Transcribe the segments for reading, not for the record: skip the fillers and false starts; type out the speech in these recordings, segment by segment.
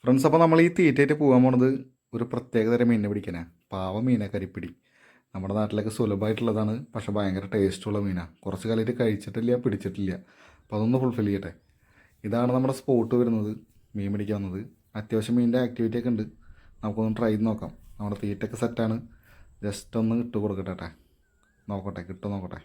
Friends, അപ്പോൾ നമ്മൾ ഈ തീറ്റയായിട്ട് പോകാൻ പോണത് ഒരു പ്രത്യേക തരം മീനിനെ പിടിക്കാനാണ്. പാവ മീനാണ് കരിപ്പിടി. നമ്മുടെ നാട്ടിലൊക്കെ സുലഭമായിട്ടുള്ളതാണ്, പക്ഷേ ഭയങ്കര ടേസ്റ്റുള്ള മീനാണ്. കുറച്ച് കാലമായിട്ട് കഴിച്ചിട്ടില്ല, പിടിച്ചിട്ടില്ല. അപ്പോൾ അതൊന്ന് ഫുൾഫിൽ ചെയ്യട്ടെ. ഇതാണ് നമ്മുടെ സ്പോട്ട് വരുന്നത്, മീൻ പിടിക്കാൻ വന്നത്. അത്യാവശ്യം മീനിൻ്റെ ആക്ടിവിറ്റി ഒക്കെ ഉണ്ട്. നമുക്കൊന്ന് ട്രൈ ചെയ്ത് നോക്കാം. നമ്മുടെ തീറ്റയൊക്കെ സെറ്റാണ്. ജസ്റ്റ് ഒന്ന് ഇട്ട് കൊടുക്കട്ടെ. നോക്കട്ടെ, കിട്ടും നോക്കട്ടെ.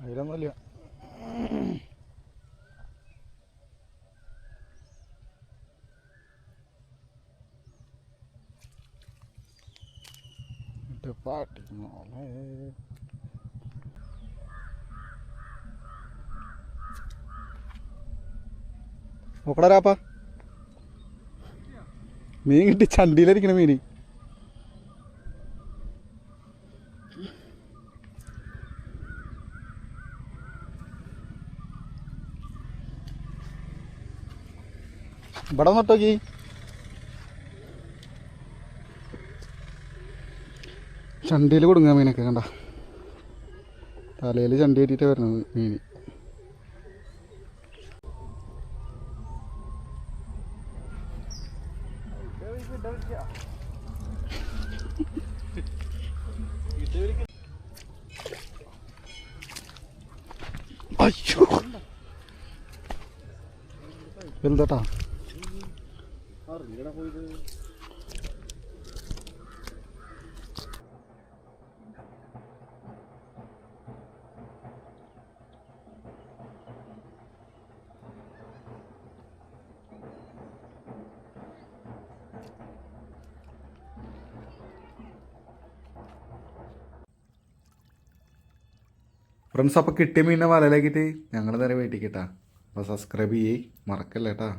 അതിലൊന്നുമില്ല. പാട്ടി നോക്കടാരാപ്പാ, മീൻ കിട്ടി. ചണ്ടിയിലിരിക്കണ മീൻ. ഇവിടെ നോക്കി ചണ്ടിയിൽ കൊടുങ്ങാൻ മീനൊക്കെ കണ്ട. തലയിൽ ചണ്ടി കയറ്റിയിട്ട് വരുന്നത് മീൻ. അയ്യോ വലുതാട്ടാ. ഫ്രണ്ട്സ്, അപ്പോൾ കിട്ടിയ മീനിനെ വലയിലാക്കിയിട്ട് ഞങ്ങൾ നേരെ വീട്ടിൽ കിട്ടാം. അപ്പോൾ സബ്സ്ക്രൈബ് ചെയ്യേ മറക്കല്ലേട്ടാ.